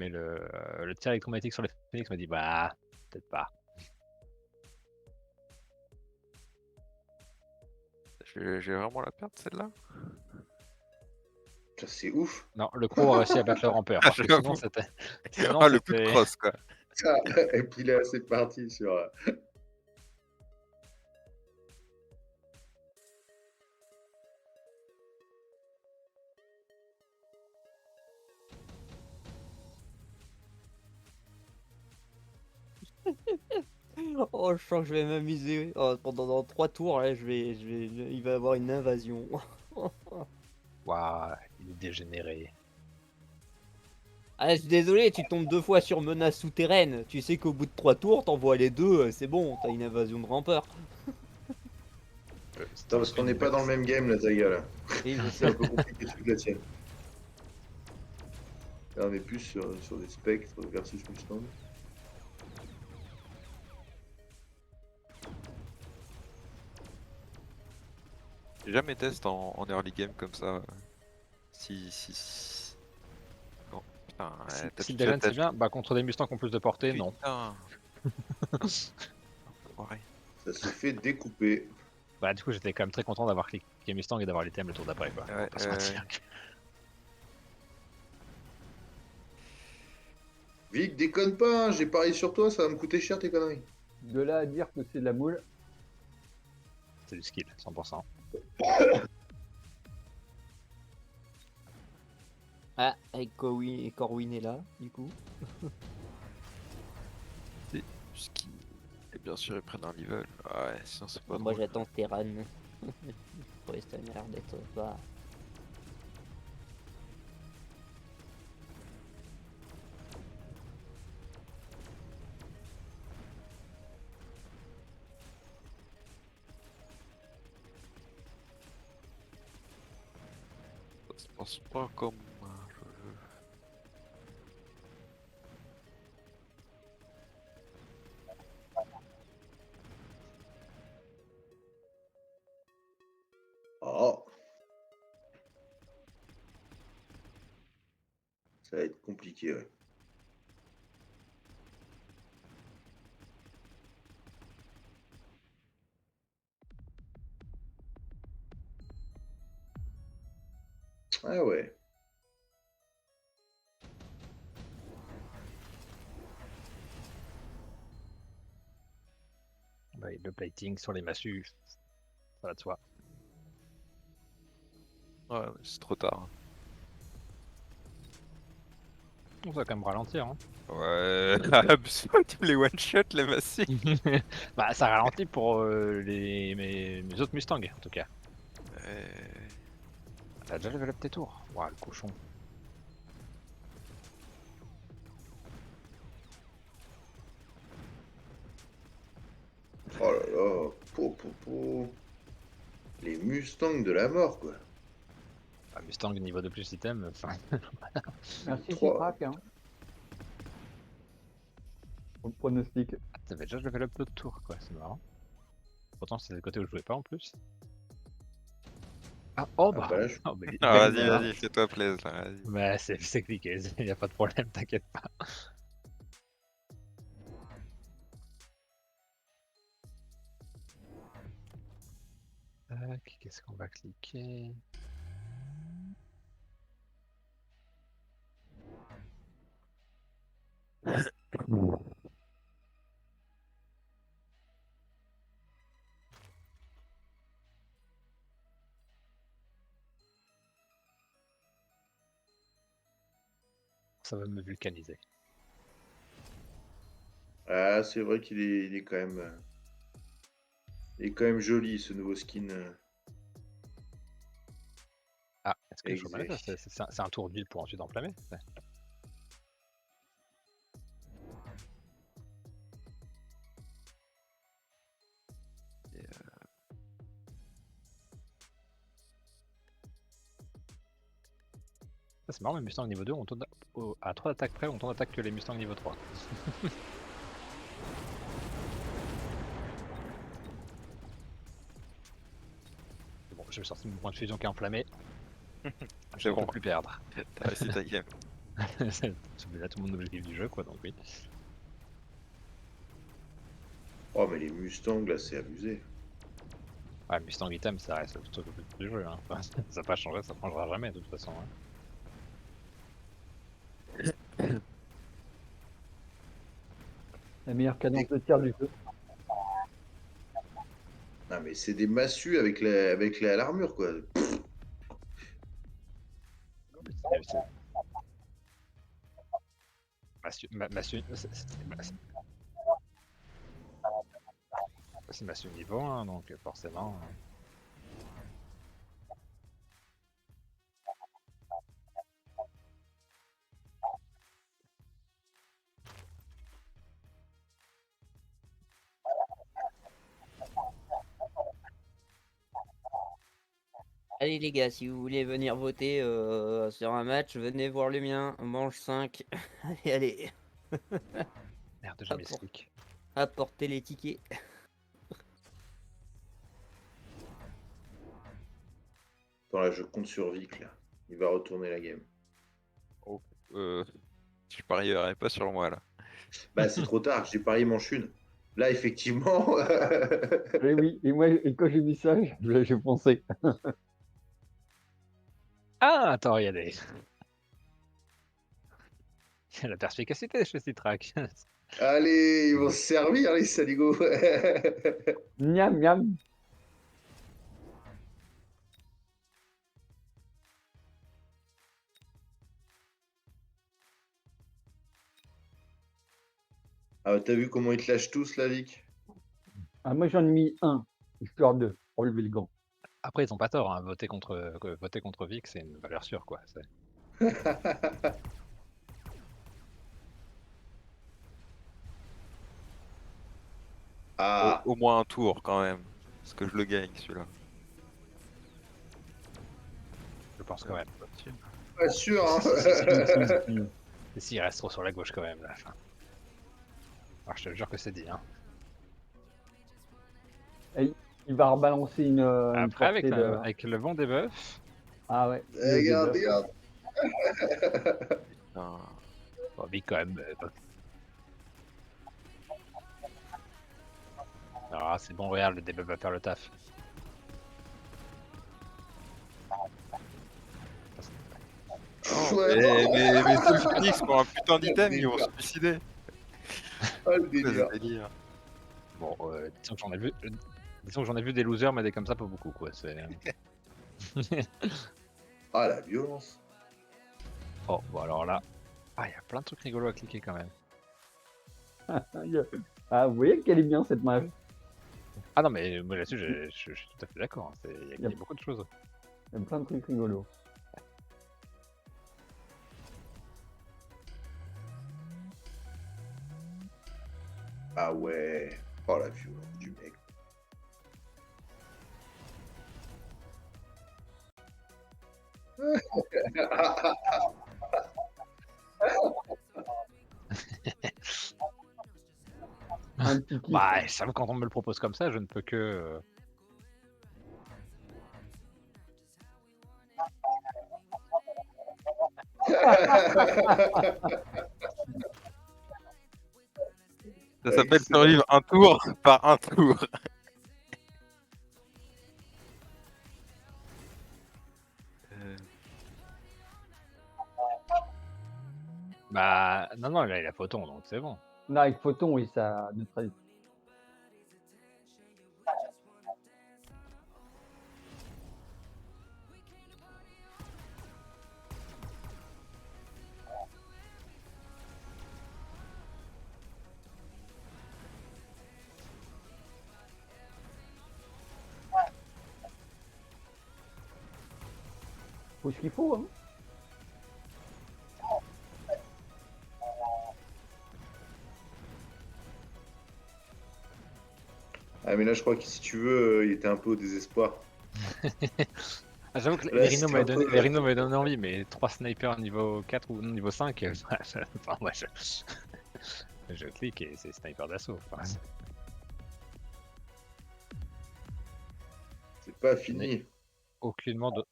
mais le tir électromagnétique sur les Phoenix m'a dit bah peut-être pas. Je vais vraiment la perdre celle-là. Ça, c'est ouf. Non, le Crow a réussi à battre le rampeur. Ah, Alors que sinon j'avoue. c'était. Sinon Ah, le coup de c'était. crosse quoi. Ça, et puis là, c'est parti sur. Oh, je sens que je vais m'amuser. Oh, pendant dans 3 tours, là, il va y avoir une invasion. Waouh, il est dégénéré. Ah, je suis désolé, tu tombes 2 fois sur menace souterraine. Tu sais qu'au bout de 3 tours, t'envoies les deux, c'est bon, t'as une invasion de rampeurs. Attends, parce qu'on n'est pas dans le même game, là, Zaga, là. Oui, je C'est un sais. peu compliqué de suivre la tienne. Là, on est plus sur des spectres versus Mustang. J'ai jamais test en early game comme ça. Si. Non, putain, Si Degen c'est bien, bah contre des Mustangs qui ont plus de portée, non. Putain. Ouais. Ça se fait découper. Bah du coup j'étais quand même très content d'avoir cliqué Mustang et d'avoir l'item le tour d'après quoi. On va pas se mentir. Vic, déconne pas, hein, j'ai parié sur toi, ça va me coûter cher tes conneries. De là à dire que c'est de la moule. C'est du skill, 100%. Ah, avec Corwin est là, du coup. Ski. Et bien sûr, ils prennent un level. Ouais, sinon c'est pas Moi drôle. j'attends Terran. Ouais, ça a l'air d'être pas. Ça se passe pas comme je veux. Oh. Ça va être compliqué, ouais. Ah ouais. Bah, le plating sur les massues, ça va de soi. Ouais, mais c'est trop tard. On va quand même ralentir. Hein. Ouais, tu me les one-shot, les massifs. Bah ça ralentit pour mes autres Mustangs en tout cas. T'as déjà level up tes tours. Ouah le cochon. Oh là là. Po. Les Mustangs de la mort, quoi. Bah, Mustang niveau de plus item, enfin. Merci, Trois. Chiprak. Hein. Pour le pronostic. T'avais déjà level up d'autres tours quoi, c'est marrant. Pourtant c'était le côté où je jouais pas en plus. Ah oh bah, bah là, je- oh, bah, Ah, belle main. vas-y, fais-toi plaisir, là, vas-y. Bah c'est cliqué, y a pas de problème, t'inquiète pas. Tac, qu'est-ce qu'on va cliquer? Ça va me vulcaniser. Ah, c'est vrai qu'il est, il est quand même. Il est quand même joli ce nouveau skin. Ah, est-ce que je Exact. remets ça? C'est un tour d'huile pour ensuite enflammer? Ouais. C'est marrant, les Mustangs niveau 2, on tourne à 3 attaques près, on tourne attaque que les Mustangs niveau 3. Bon, je vais sortir mon point de fusion qui est enflammé. Je ne bon. peux plus perdre. T'as réussi ta game. C'est là tout le monde l'objectif du jeu, quoi, donc oui. Oh, mais les Mustangs, là, c'est abusé. Ouais, Mustang Item, ça reste tout au but du jeu. Hein. Enfin, ça n'a pas changé, ça changera jamais de toute façon. Hein. La meilleure cadence de tir du jeu. Non, mais c'est des massues avec l'armure, quoi. C'est Massu niveau 1, donc forcément. Allez les gars, si vous voulez venir voter sur un match, venez voir le mien, manche 5. Allez, allez, Merde, j'ai mis Apport- slick. apportez les tickets. Attends, là, je compte sur Vic, là. Il va retourner la game. Tu parierais pas sur moi là. Bah, c'est trop tard, j'ai parié manche 1. Là, effectivement. Et oui, et moi, et quand j'ai vu ça, j'ai pensé. Ah, attends, il y a des. Il y a la perspicacité chez Citrac. Allez, ils vont se servir, les saligots. Miam, miam. Ah, t'as vu comment ils te lâchent tous, là, Vic? Ah, moi, j'en ai mis un, histoire de relever le gant. Après, ils ont pas tort, hein. Voter contre Vic, c'est une valeur sûre, quoi. Ah, Au moins un tour quand même. Parce que je le gagne celui-là. Je pense quand même. pas sûr, hein. Et si, il reste trop sur la gauche quand même, là. Enfin. Alors, je te jure que c'est dit, hein. Il va rebalancer une Après, avec, portée de... avec le vent des bœufs, Ah ouais. Regarde, regarde. Putain. bon, Vic quand même. Ah, c'est bon, regarde, le debuff va faire le taf. Ouais. Mais c'est le Phoenix pour un putain d'item, ils vont se suicider. Oh, le C'est délire. ce délire. Bon, disons que j'en ai vu des losers, mais des comme ça, pas beaucoup, quoi. C'est. Ah, la violence. Oh, bon, alors là. Ah, il y a plein de trucs rigolos à cliquer quand même. Ah, vous voyez qu'elle est bien, cette mage. Ah non, mais moi là-dessus, je suis tout à fait d'accord. Hein. Il y a Yep. beaucoup de choses. Il y a plein de trucs rigolos. Ah ouais. Oh, la violence du mec. Un petit kiff. Bah, j'avoue, quand on me le propose comme ça, je ne peux que. Ça s'appelle Excellent. survivre un tour par un tour. Bah, non, non, là, il a photon, donc c'est bon. Non, avec Photon, oui, ça neutralise. Faut ce qu'il faut, hein. Ah, mais là, je crois que si tu veux, il était un peu au désespoir. Ah, j'avoue que Là, les rhinos c'était m'avaient un donné, peu- les rhinos m'avaient donné envie, mais 3 snipers niveau 4 ou niveau 5, enfin, moi, je clique et c'est sniper d'assaut. Enfin, C'est pas fini. aucunement de.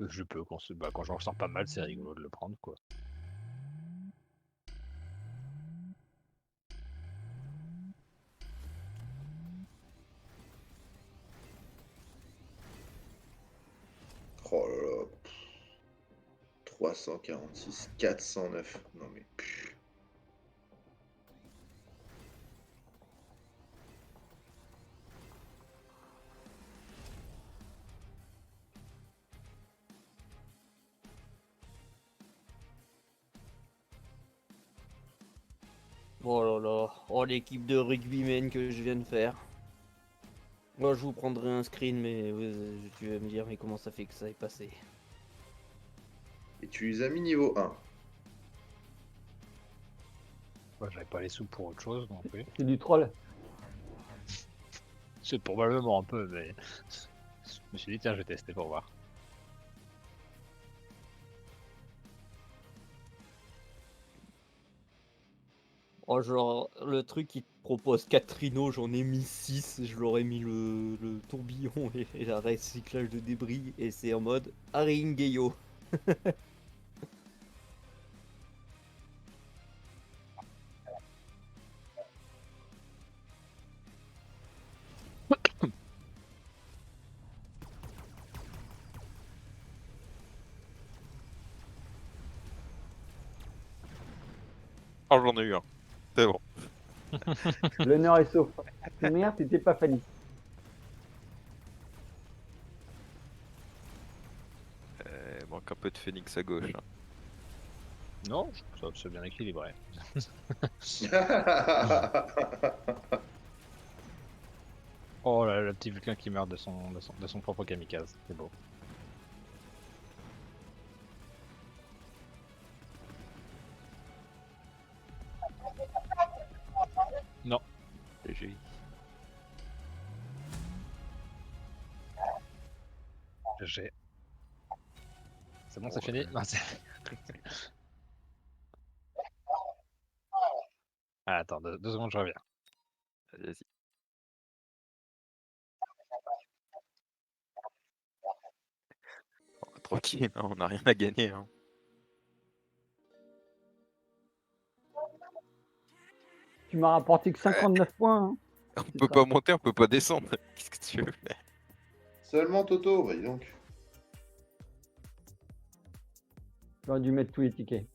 Je peux, quand j'en ressors pas mal, c'est rigolo de le prendre, quoi. Oh là là. 346, 409. Non mais. Oh là là, oh l'équipe de rugbymen que je viens de faire. Moi je vous prendrai un screen, mais tu vas me dire, mais comment ça fait que ça est passé? Et tu les as mis niveau 1. Moi, j'avais pas les sous pour autre chose, donc oui. C'est du troll. C'est probablement un peu, mais je me suis dit, tiens, je vais tester pour voir. Oh genre, le truc qui te propose 4 trinos, j'en ai mis 6, je leur ai mis le tourbillon et la recyclage de débris, et c'est en mode Haringeyo. Oh, j'en ai eu un. C'est bon. L'honneur est sauf. Merde, t'étais pas Fanny. Il manque un peu de phénix à gauche. Hein. Non, je trouve ça c'est bien équilibré. Oh là là, le petit vulcain qui meurt de son propre kamikaze, c'est beau. Non, GG. j'ai. C'est bon, c'est fini? Non, Ah, attends, 2 secondes, je reviens. Vas-y. Oh, tranquille, hein, on n'a rien à gagner. Hein. Tu m'as rapporté que 59 points. Hein. On C'est peut ça. pas monter, on peut pas descendre. Qu'est-ce que tu veux faire? Seulement Toto, vas-y donc. J'aurais dû mettre tous les tickets.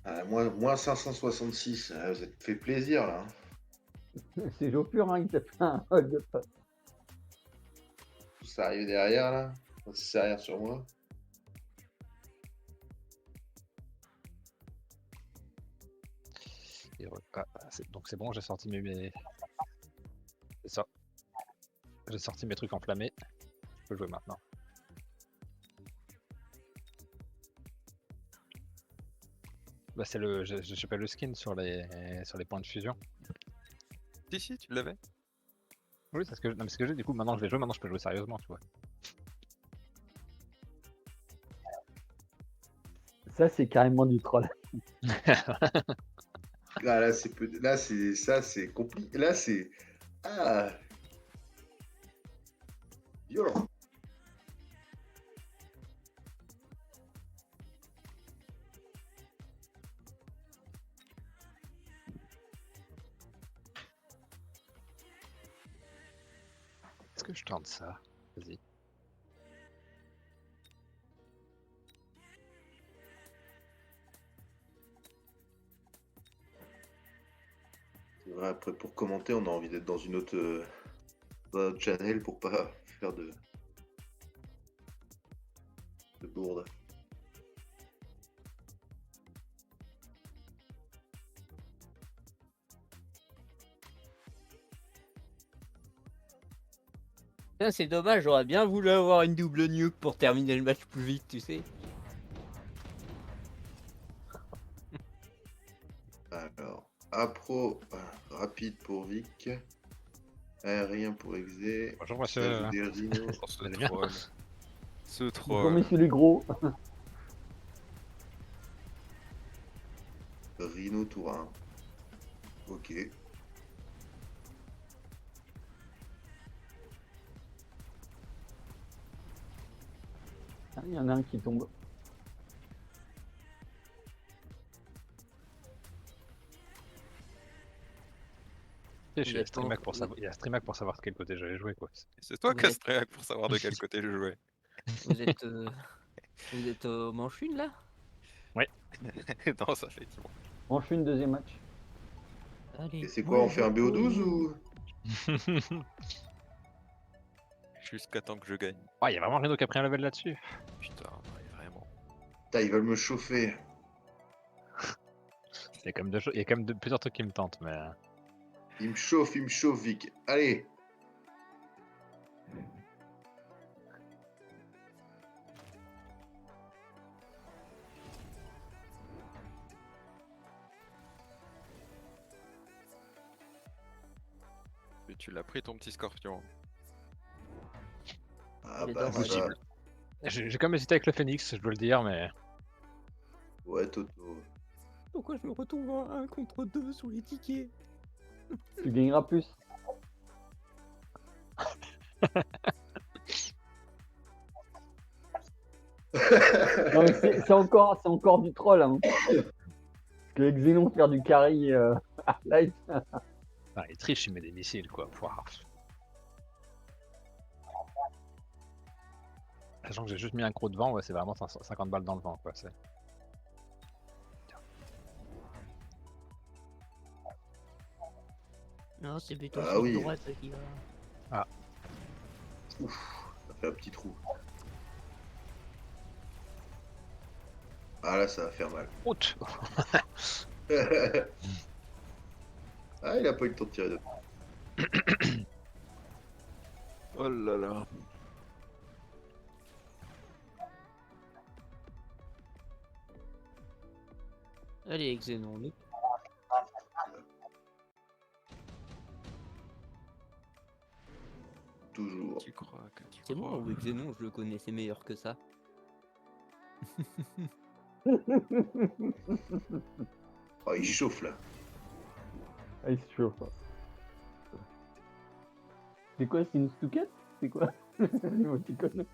Ah, moins 566, ah, vous êtes fait plaisir là. Hein. C'est Joe pur hein, qui t'a fait un hot de passe. Tout ça arrive derrière là. C'est arrière sur moi. Donc c'est bon, j'ai sorti C'est ça. J'ai sorti mes trucs enflammés. Je peux jouer maintenant. Bah c'est le. Je pas le skin sur les points de fusion. Si, tu l'avais. Oui, c'est ce que non, mais ce que j'ai du coup maintenant je vais jouer, maintenant je peux jouer sérieusement, tu vois. Ça, c'est carrément du troll. Là c'est ça c'est compliqué. Là c'est violent. Est-ce que je tente ça? Vas-y. C'est vrai, après pour commenter, on a envie d'être dans une autre channel pour pas faire de bourde. Putain, c'est dommage, j'aurais bien voulu avoir une double nuke pour terminer le match plus vite, tu sais. Alors, Appro, rapide pour Vic, aérien pour Exé, Bonjour monsieur. Delrino. Je pense Vous allez le bien troll. Ce J'ai troll. tombé sur les gros. Rhino tour 1. Ok. Ah, il y en a un qui tombe. Je suis Vous à êtes Streamac en- pour savoir, il y a Streamac pour savoir de quel côté j'allais jouer, quoi. C'est toi Vous qui as êtes- Stréac pour savoir de quel côté je jouais. Vous êtes, vous êtes au manche une là? Non, ça fait effectivement. Manche une, deuxième match. Allez. Et c'est quoi, on fait un BO12 ou... Jusqu'à temps que je gagne. Ah, il y a vraiment Reno qui a pris un level là-dessus. Putain, ouais, vraiment. Putain, ils veulent me chauffer. Il y a quand même, il y a quand même plusieurs trucs qui me tentent, mais. Il me chauffe, Vic. Allez. Et tu l'as pris ton petit scorpion. Ah Il est bah dommage. ça. J'ai quand même hésité avec le Phoenix, je dois le dire, mais. Ouais, Toto. Pourquoi je me retrouve en 1 contre 2 sur les tickets? Tu gagneras plus. Non, mais c'est encore du troll. Hein. Parce que les Xénon faire du carry à light. Enfin, il triche, il met des missiles, quoi. Pouah. Sachant que j'ai juste mis un croc de vent, ouais, c'est vraiment 50 balles dans le vent, quoi. Non, c'est plutôt Ah oui. droite qui va. Ouf, ça fait un petit trou. Ah là, ça va faire mal. Ouch. Ah, il a pas eu le temps de tirer de... Oh là là. Allez, Xenon, nous. Toujours. Tu crois que tu C'est crois. moi ou Xenon, je le connaissais meilleur que ça. Oh, il chauffe là. Ah, il se chauffe. C'est quoi, c'est une stouquette? C'est quoi? L'émoticône.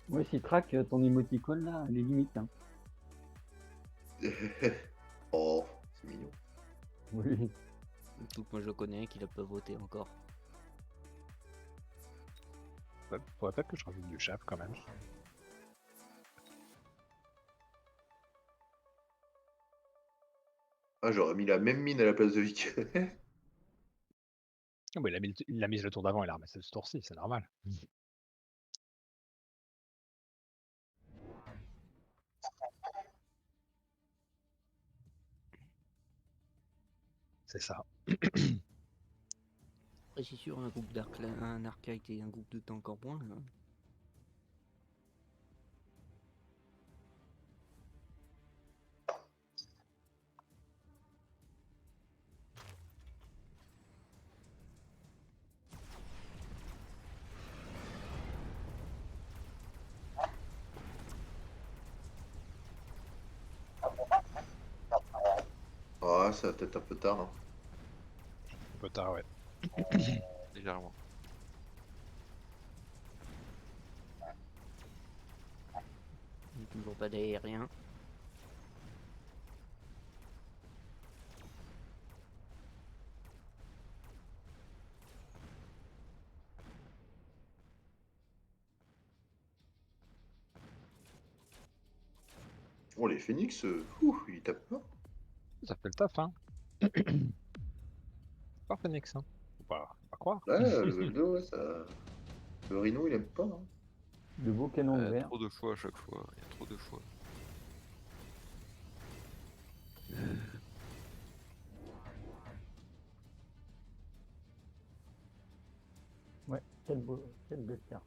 Ouais, si track ton émoticône là, elle est limite. Hein. Oh, c'est mignon. Oui. Surtout que moi je connais un qui l'a pas voté encore. Faudrait peut-être que je rajoute du chef quand même. Ah, j'aurais mis la même mine à la place de Vic. Ah, bah, il l'a mis le tour d'avant, il a ramassé ce tour-ci, c'est normal. C'est ça. Après, c'est sûr, un groupe un arcade et un groupe de temps encore moins. Hein. Ah, ça va peut-être un peu tard. Hein. Un peu tard, ouais. Légèrement. Il n'y a toujours pas d'aérien. Oh, les phoenix, ouh, ils tapent pas. Ça fait le taf, hein. Pas Phoenix, hein. Faut pas croire. Ouais, level 2, ouais, ça... Le Rhino, il aime pas. Hein. De beaux canons de verre. Trop de choix à chaque fois. Il y a trop de choix. Ouais, quelle belle carte.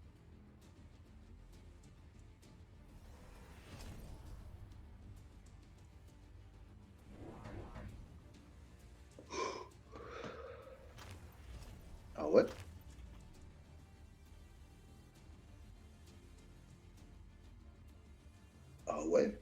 ouais. Ah ouais.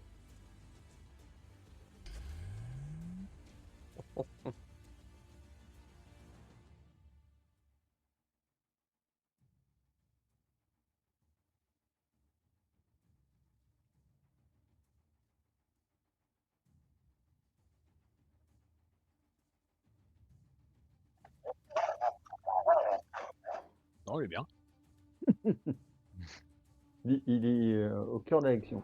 Non, il est bien. Il est au cœur de l'action.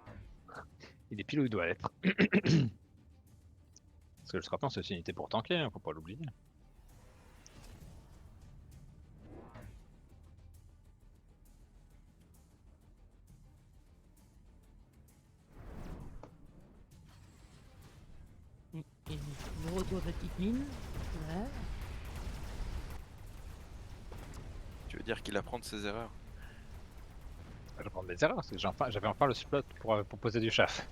Il est pile où il doit être. Parce que le Scorpion, c'est aussi une unité pour tanker, hein, faut pas l'oublier. Le retour de Tikmin. Ouais. Tu veux dire qu'il apprend de ses erreurs? Je vais prendre des erreurs, parce que j'avais enfin le slot pour poser du chaff.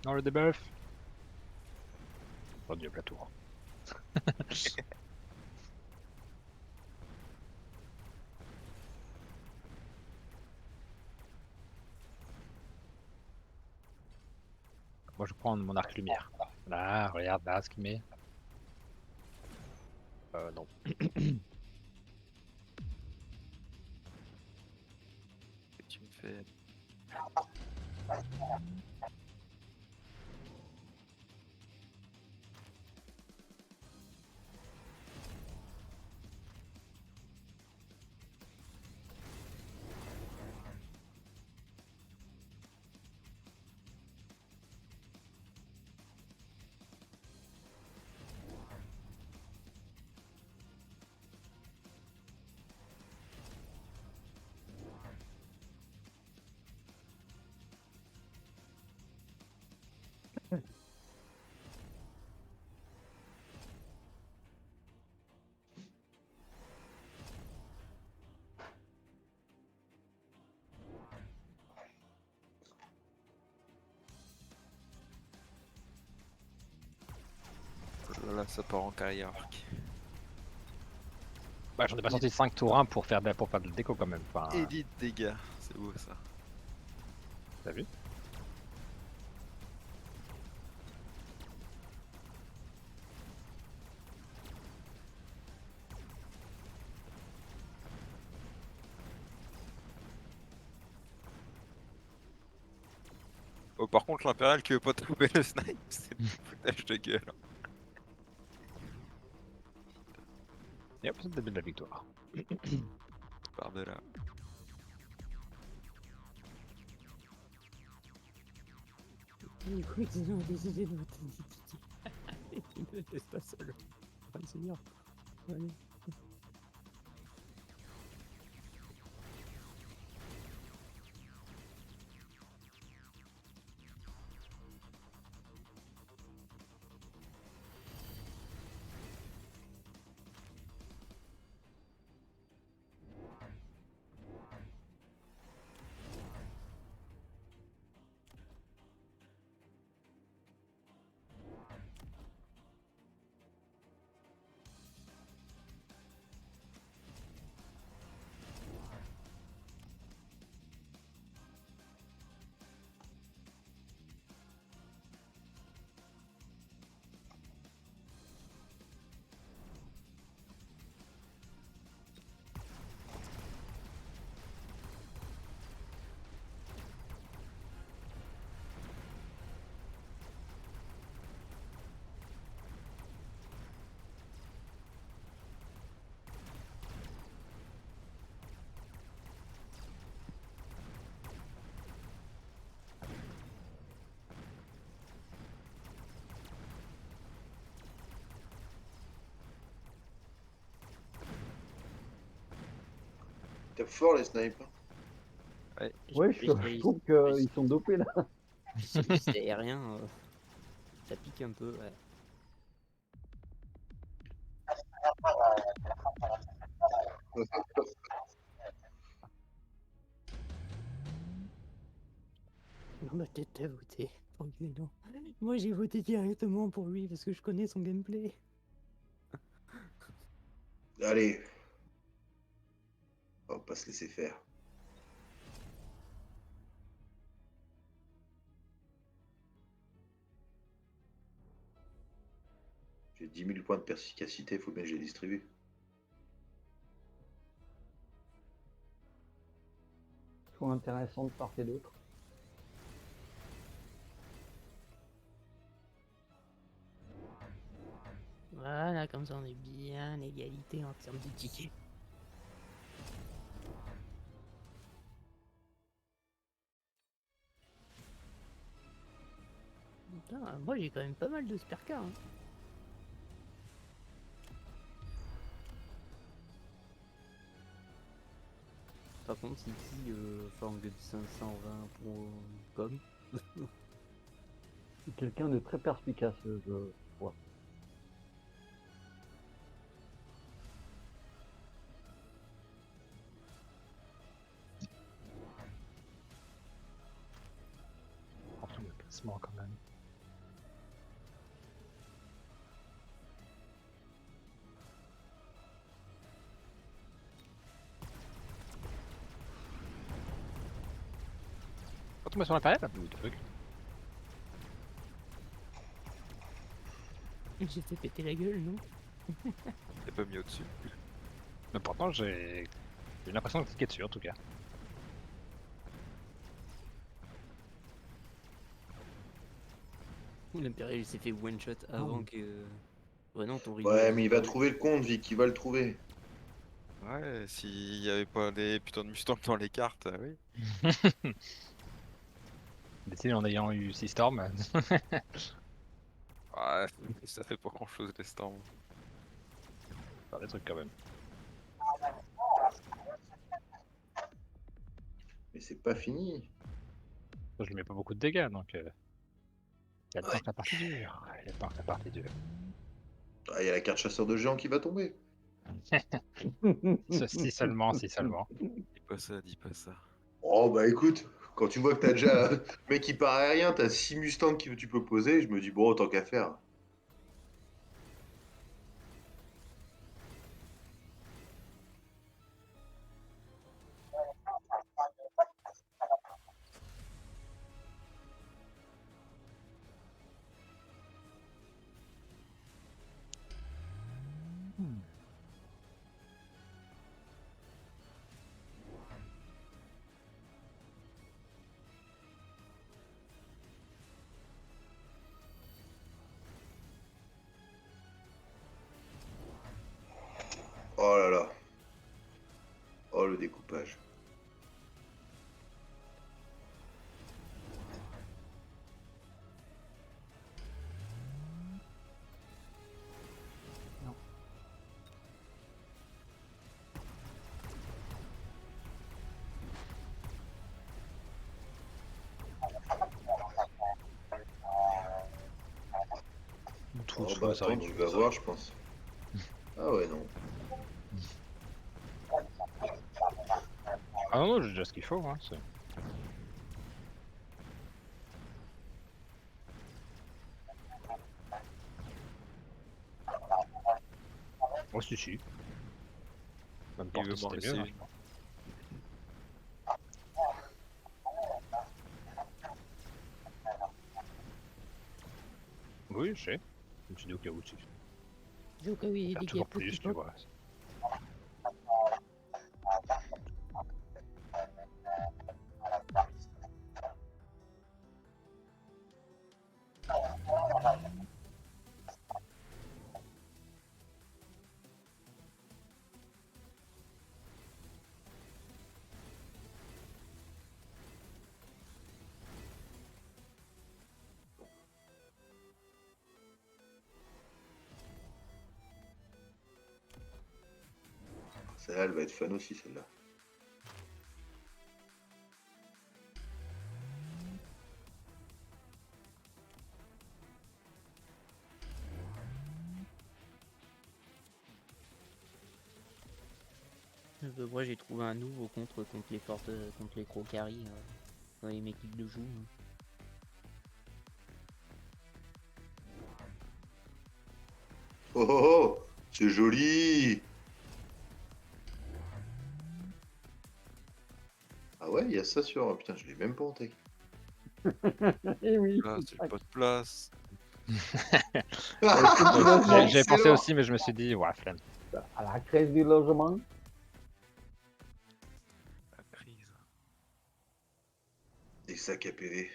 Non, le debuff. Oh Dieu, la tour. Moi, je prends mon arc lumière. Là, regarde là ce qu'il met. Non. Tu me fais. Oh là là, ça part en carrière. Bah, j'en ai pas sorti 5 tours 1 pour faire de la déco quand même. Enfin, Élite dégâts, c'est beau ça. t'as vu? Oh, par contre, l'impérial qui veut pas trouver le snipe, c'est du foutage de gueule. Et hop, c'est le début de la victoire. Par de là. Du coup, ils ont décidé de voter Titi. Ils ne le laissent pas seul. Enfin, le seigneur. Allez. T'es fort les snipers. Ouais. Ouais, je trouve qu'ils sont dopés là. C'est aérien, ça pique un peu. Ouais. Ma tête à voter. Tranquille, non. Moi j'ai voté directement pour lui parce que je connais son gameplay. Allez. On va pas se laisser faire. J'ai 10 000 points de perspicacité, faut bien que je les distribue. Soit intéressant de part et d'autre. Voilà, comme ça on est bien égalité en termes de tickets. Putain, moi j'ai quand même pas mal de spare cards. Hein. Par contre, ici, forme de 520 pour com. Quelqu'un de très perspicace, je vois. Enfin, le placement quand même. Quand on met sur l'impérial, ou de bug. J'ai fait péter la gueule, non? T'es pas mis au-dessus. Mais pourtant, j'ai eu l'impression de cliquer dessus en tout cas. L'Impérial s'est fait one shot avant que. Ouais, non, ton Ouais, mais il va trouver le compte, Vic, il va le trouver. Ouais, s'il y avait pas des putains de Mustangs dans les cartes, oui. Décidé en ayant eu Seastorm. Ouais, ça fait pas grand chose les stands. Faire des trucs quand même. Mais c'est pas fini. Je lui mets pas beaucoup de dégâts donc. Il y a le temps que la partie dure. Il y a le temps que la partie dure. Ah, il y a la carte chasseur de géants qui va tomber. Si seulement, si seulement. Dis pas ça. Oh bah écoute, quand tu vois que t'as déjà mec qui part aérien, t'as 6 Mustangs que tu peux poser, je me dis bon, tant qu'à faire. Oh là là. Oh le découpage. Tout, Oh je bah ça attends, rigole, tu vas ça voir, rigole. je pense. Ah ouais, non. Ah non, non, j'ai déjà ce qu'il faut. Hein, oh, si. Même Il veut porter, m'en c'était laisser mieux. Hein, une. je pense. Oui, je sais. Je me suis dit au cas où tu Au cas où il y a faire des toujours gaps qui plus, tu pop. vois. Celle-là, elle va être fun aussi, celle-là. Moi, j'ai trouvé un nouveau contre les fortes, contre les gros carry dans les métiers de joue. Oh, oh, oh, c'est joli. Ah ouais, il y a ça sur... Putain, je l'ai même pas en tech. Eh oui. Là, c'est pas de place. J'avais pensé Excellent. aussi, mais je me suis dit, ouais, flemme. À la crise du logement. La crise. Des sacs à PV.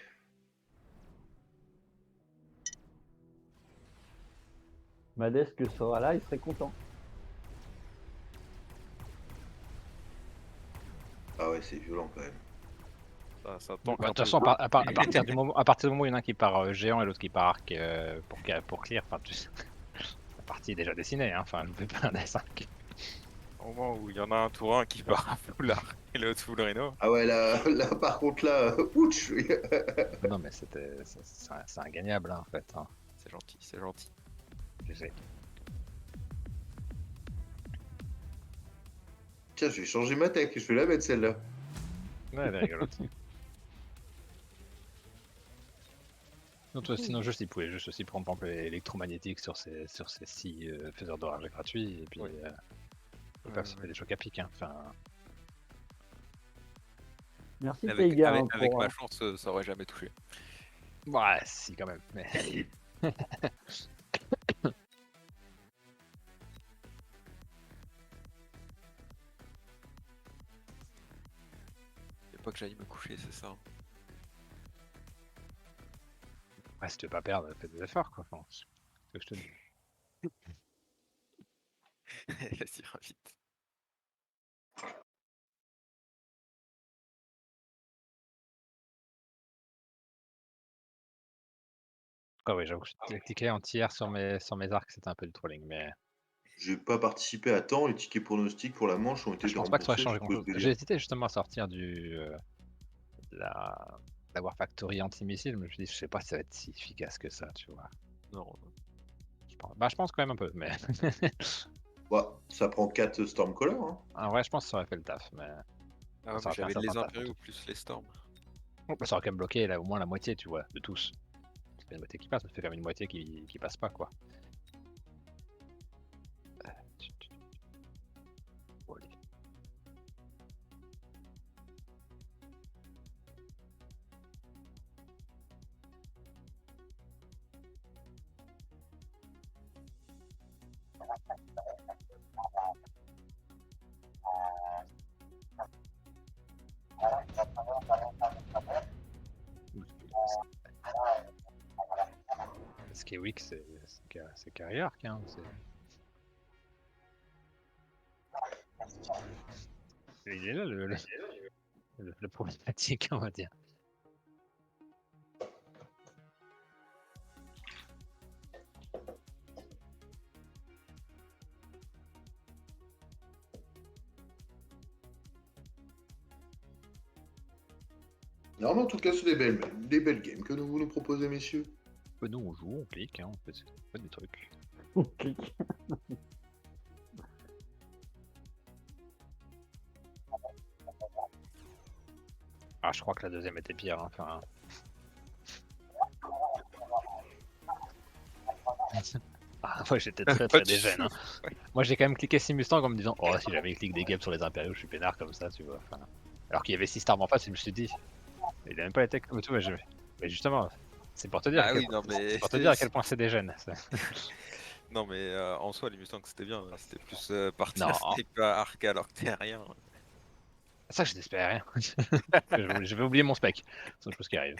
Madesque sera là, il serait content. Ah ouais, c'est violent quand même. Ça Bah, tank de un toute peu. façon, à partir du moment où il y en a un qui part géant et l'autre qui part arc pour clear, enfin, la partie est déjà dessinée, hein. Enfin, je fais pas un S5. Au moment où il y en a un tour 1 qui part à full arc et l'autre full Reno. Ah ouais, là par contre, là, ouch. Non, mais c'est ingagnable, hein, en fait. Hein. C'est gentil, c'est gentil. GG. Tiens, je vais changer ma tech, je vais la mettre celle-là. Ouais, elle est rigolote. Non, toi, sinon, juste, il pouvait juste aussi prendre, par exemple, l'électromagnétique sur ces 6 faiseurs d'orage gratuits, et puis Oui. pas se fait des chocs à pic, hein. Enfin, Merci Avec, Taiga avec, hein, avec pour, ma chance, ça aurait jamais touché. ouais, si, quand même. Mais... Faut pas que j'aille me coucher, c'est ça. Ouais, si tu veux pas perdre, fais des efforts, quoi. Enfin, c'est ce que je te dis. Vas-y, vite. Ah oui, j'avoue que j'ai cliqué en tiers sur mes arcs, c'était un peu du trolling, mais J'ai pas participé à temps, les tickets pronostics pour la manche ont été je pense pas que ça aurait remboursés, changé c'est quoi ce grand-chose. délire? J'ai hésité justement à sortir de la War Factory anti-missile, mais je me suis dit, je sais pas si ça va être si efficace que ça, tu vois. Non. Je pense quand même un peu, mais Bah, ça prend 4 Stormcaller, hein. en vrai, je pense que ça aurait fait le taf, mais Ah, ça mais aurait fait un j'avais certain les taf. impériaux plus les storms. Ça aurait quand même bloqué là, au moins la moitié, tu vois, de tous. Ça fait une moitié qui passe, mais ça fait quand même une moitié qui passe pas, quoi. Bon, allez. Ce qui est weak, c'est Carrier Arc, hein. Il est là le problématique, on va dire. Non, mais en tout cas, c'est des belles games que vous nous proposez, messieurs. Nous, on joue, on clique, hein, on fait des trucs. on clique. Ah, je crois que la deuxième était pire, hein, enfin. Ah, ouais, j'étais très Pas du dégène. Hein. tout. Moi, j'ai quand même cliqué 6 Mustangs en me disant, oh, si jamais il clique des games sur les impériaux, je suis peinard comme ça, tu vois. Enfin, alors qu'il y avait 6 stars en face, je me suis dit, il a même pas été comme tout, mais justement, c'est pour te dire, Ah oui, non, mais pour te dire à quel point c'est dégène. non, mais en soi, les Mustangs c'était bien. Hein. C'était plus partir Non. sniper arc alors que t'es rien. Ça, je n'espérais rien. Je vais oublier mon spec. C'est autre chose qui arrive.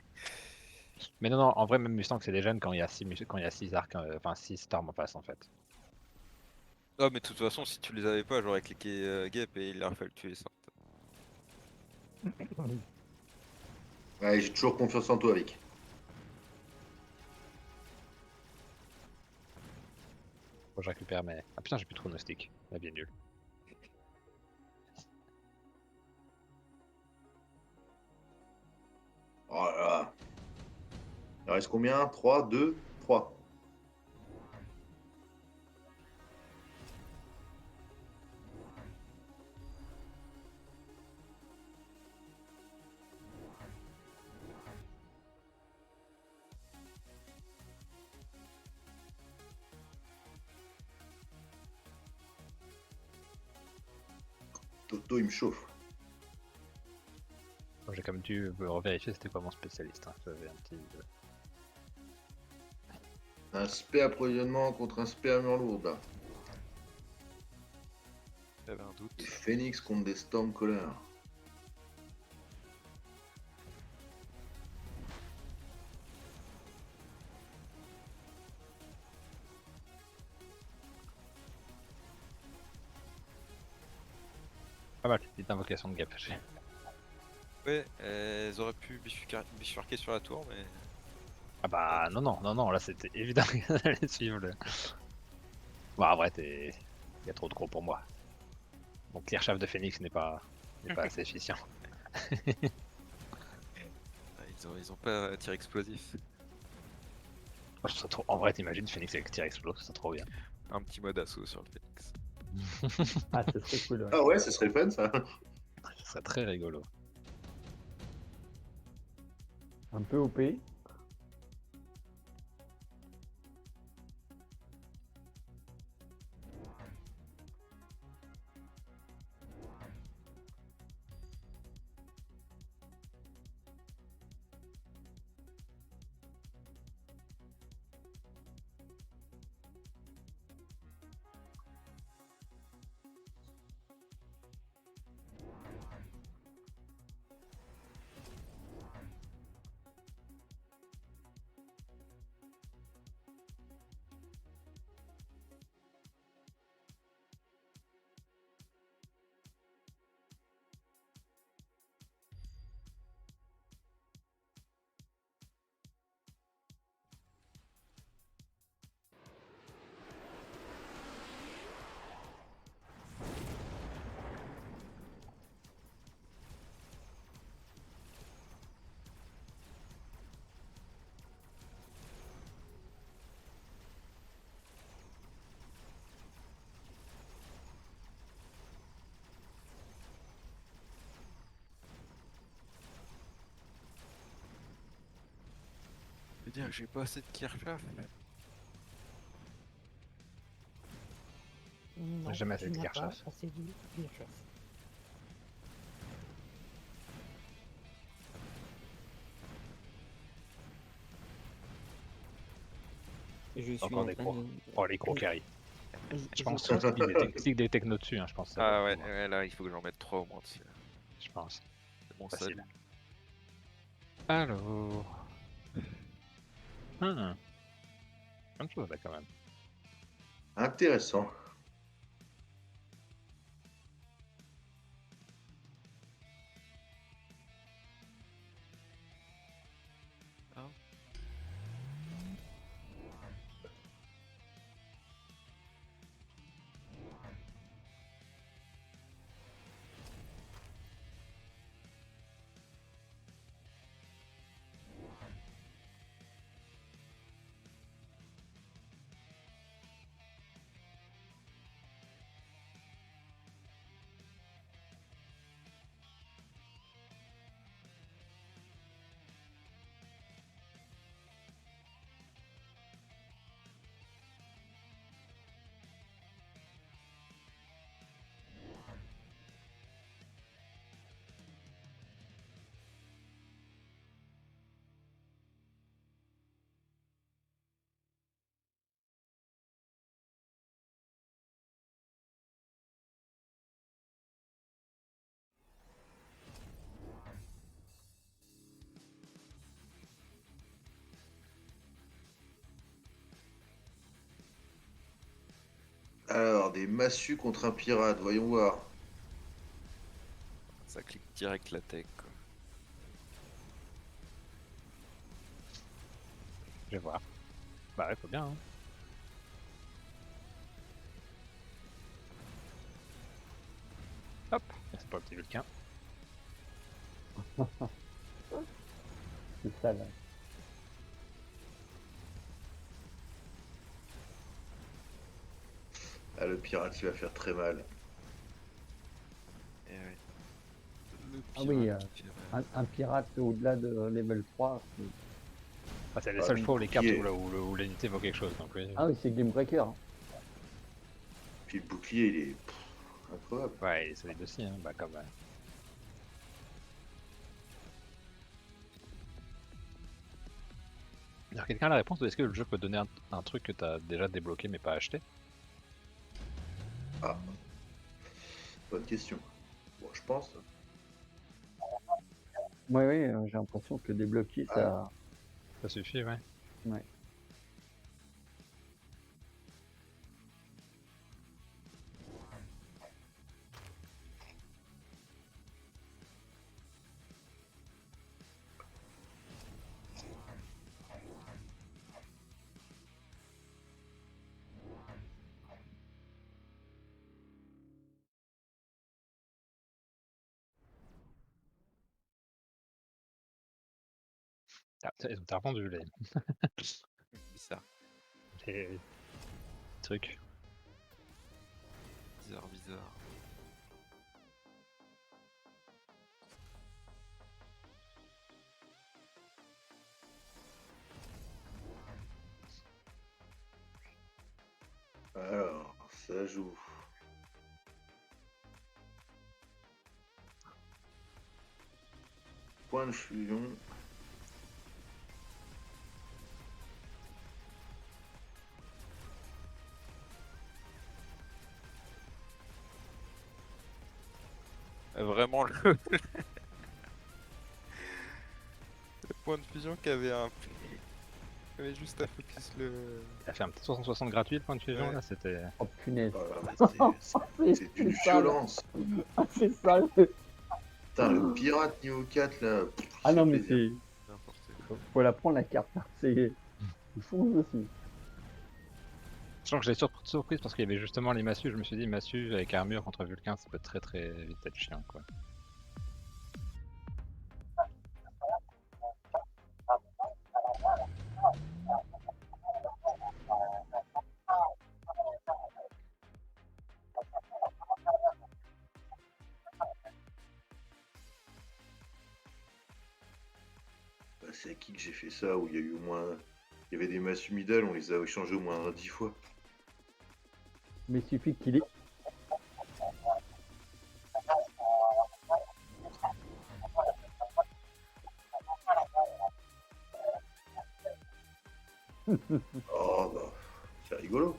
Mais non, en vrai, même Mustang, c'est dégène quand il y a 6 arcs, enfin 6 stars en face, en fait. Ah, mais de toute façon, si tu les avais pas, j'aurais cliqué Gap et il aurait fallu tuer ça. Ouais, j'ai toujours confiance en toi, Vic. Faut que je récupère mes. Ah putain, j'ai plus trop de stick. La bien nul. Oh là là. Il reste combien? 3, 2, 3. Toto, il me chauffe. Bon, j'ai quand même dû revérifier c'était quoi mon spécialiste. Hein. J'avais un petit. Un spé approvisionnement contre un spé armure lourde. Là. J'avais un doute. Des phoenix contre des stormcallers. Pas mal, petite invocation de gap. Ouais, elles auraient pu bifurquer sur la tour, mais. Ah bah non, là c'était évident qu'elle allait suivre le. Bon, en vrai, il y a trop de gros pour moi. Mon clear shaft de Phoenix n'est pas assez efficient. Ils ont pas tir explosif. Moi, je trouve ça trop... En vrai, t'imagines Phoenix avec tir explose, c'est trop bien. Un petit mode assaut sur le Phoenix. Ah, ce serait cool. Ouais. Ah ouais, ce serait fun ça. Ce serait très rigolo. Un peu OP. Je veux dire, j'ai pas assez de Kirchhoff. Non, Jamais tu assez de n'as Kirchhoff. pas assez de Kirchhoff. Et je suis Encore en des train gros. de... Oh, les gros carry. Je Je pense crois qu'il y a des technos dessus, hein, je pense. Que ça Ah va ouais, pouvoir. ouais, là il faut que j'en mette 3 au moins dessus. Je pense. C'est bon, Facile. salut. Alors. Plein de choses là quand même. Intéressant. Alors, des massues contre un pirate, voyons voir. Ça clique direct la tech quoi. Je vais voir. Bah ouais, faut bien. Hein. Hop, c'est pas le petit Vulcain. C'est ça là. Ah, le pirate, il va faire très mal. Et ouais. Le Ah oui, pirate qui fait mal. un pirate au-delà de level 3. Ah, c'est les Ah, seules le fois où les cartes bouclier. où l'unité vaut quelque chose. Donc oui. Ah oui, c'est Game Breaker. Puis le bouclier, il est incroyable. Ouais, il est solide aussi, hein. Bah, comme. Alors, quelqu'un a la réponse ou est-ce que le jeu peut donner un truc que t'as déjà débloqué mais pas acheté? Ah, bonne question. Bon, je pense. Ouais, oui, j'ai l'impression que débloquer, Ah. ça. Ça suffit, ouais. Ouais. Ah, t'as répondu Bizarre, les trucs. bizarre. Alors, ça joue. Point de fusion. Vraiment le point de fusion qui avait juste à focus le. Il a fait un petit 360 gratuit le point de fusion Ouais. là, c'était. Oh punaise. Oh là là, c'est d'une sale. violence. Ah, c'est sale. Putain, le pirate niveau 4 là. Ah non, mais plaisir. c'est. N'importe quoi. Faut la prendre la carte. C'est. Il fonce dessus. Je sens que j'ai surprise parce qu'il y avait justement les massues. Je me suis dit, massue avec armure contre Vulcain, ça peut très très vite être chiant quoi. Bah, c'est à qui que j'ai fait ça où il y a eu au moins. Il y avait des masses middle, on les a échangés au moins 10 fois. Mais il suffit qu'il ait. Oh bah, c'est rigolo.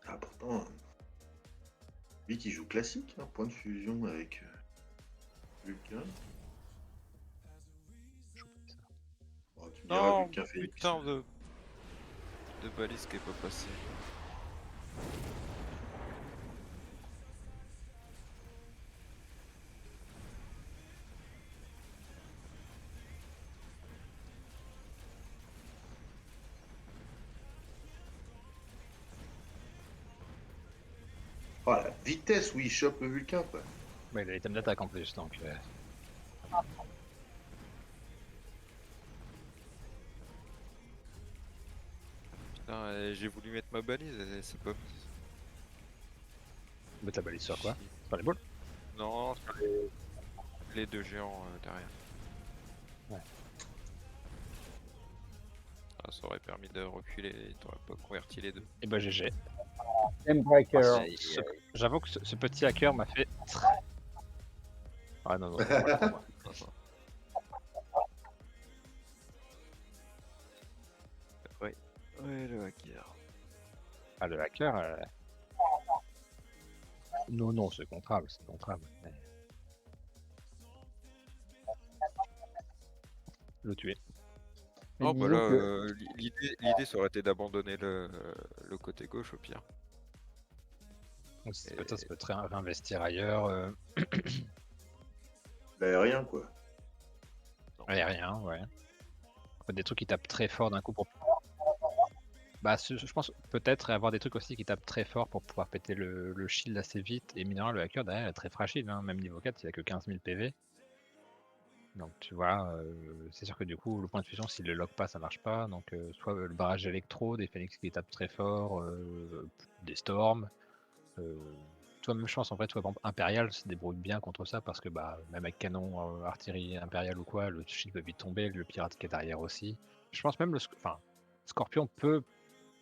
Ah, pourtant, lui qui joue classique, hein, point de fusion avec Vulcain. Oh, tu me diras, Non, Vulcain Phoenix. putain de balise qui est pas passé. Oh, la vitesse où il chope le Vulcain, quoi. Ouais, il a l'item d'attaque en plus donc. Putain, j'ai voulu mettre ma balise et c'est pas mis. Mais ta balise sur quoi? Sur les balles? Non, sur les deux géants derrière. Ouais. Ah, ça aurait permis de reculer et t'aurais pas converti les deux. Et bah GG. Breaker. Ah, j'avoue que ce petit hacker m'a fait. Ah non, non, c'est pas pour moi. Ouais, le hacker. Ah, le hacker. Non, c'est contrable, Mais... le tuer. Mais Oh bah disons là, que l'idée ça aurait été d'abandonner le côté gauche au pire. Donc, peut-être ça peut te réinvestir ailleurs. L'aérien, quoi. Aérien, ouais. Des trucs qui tapent très fort d'un coup pour. Bah, je pense peut-être avoir des trucs aussi qui tapent très fort pour pouvoir péter le shield assez vite. Et mineur, le hacker derrière est très fragile, hein. Même niveau 4, il a que 15 000 PV. Donc tu vois, c'est sûr que du coup, le point de fusion, s'il le lock pas, ça marche pas. Donc soit le barrage électro, des phoenix qui tapent très fort, des storms. Toi, même je pense en vrai, toi, par exemple, Impérial se débrouille bien contre ça parce que bah, même avec canon, artillerie Impérial ou quoi, le shield peut vite tomber, le pirate qui est derrière aussi. Je pense même enfin, Scorpion peut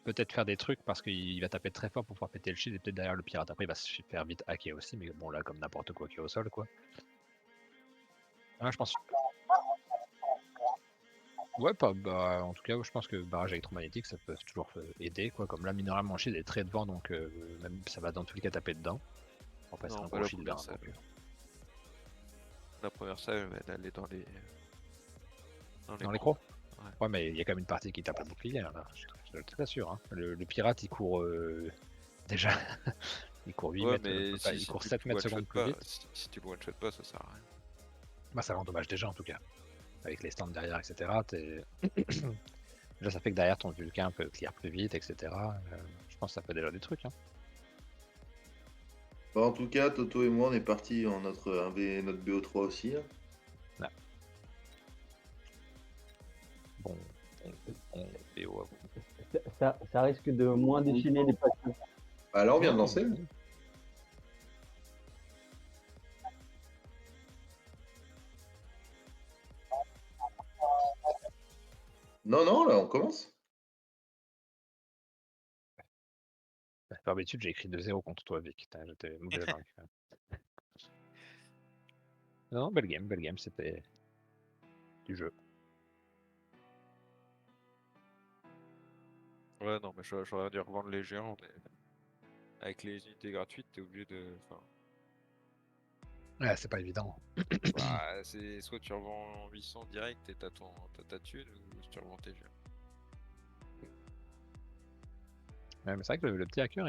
peut-être faire des trucs parce qu'il va taper très fort pour pouvoir péter le shield et peut-être derrière le pirate. Après, il va se faire vite hacker aussi, mais bon, là, comme n'importe quoi qui est au sol, quoi. Ouais, je pense. Ouais, bah, en tout cas, je pense que barrage électromagnétique, ça peut toujours aider, quoi. Comme là, minéral, mon shield est très devant, donc même ça va dans tous les cas taper dedans. Après, c'est Non, un bah gros la shield, première hein, salle. donc, La première salle, elle est dans les. dans les crocs. Ouais. Ouais, mais il y a quand même une partie qui tape le bouclier, là. Je t'assure. Hein. Le pirate, il court déjà. Il court 8 Ouais, mètres, mais il si court tu 7 le mètres one-shot secondes plus pas, vite. si tu le one-shot pas, ça sert à rien. Bah, ça l'endommage déjà, en tout cas. Avec les stands derrière, etc. Déjà, ça fait que derrière, ton Vulcain peut clear plus vite, etc. Je pense que ça fait déjà des trucs. Hein. Bah, en tout cas, Toto et moi, on est partis en notre BO3 aussi. Hein. Là. Bon, on BO à vous. ça risque de moins déchaîner les passions. Bah, là, on vient de Non, lancer. mais- Non, non, là, on commence. Par habitude, j'ai écrit 2-0 contre toi, Vic. Putain, j'étais mauvais langue. Non, belle game, c'était du jeu. Ouais, non, mais j'aurais dû revendre les géants, mais avec les unités gratuites, t'es obligé de. Enfin, Ouais, c'est pas évident. bah, c'est soit tu revends 800 direct et t'as ta thune, ou tu revends tes géants. Ouais, mais c'est vrai que le petit hacker,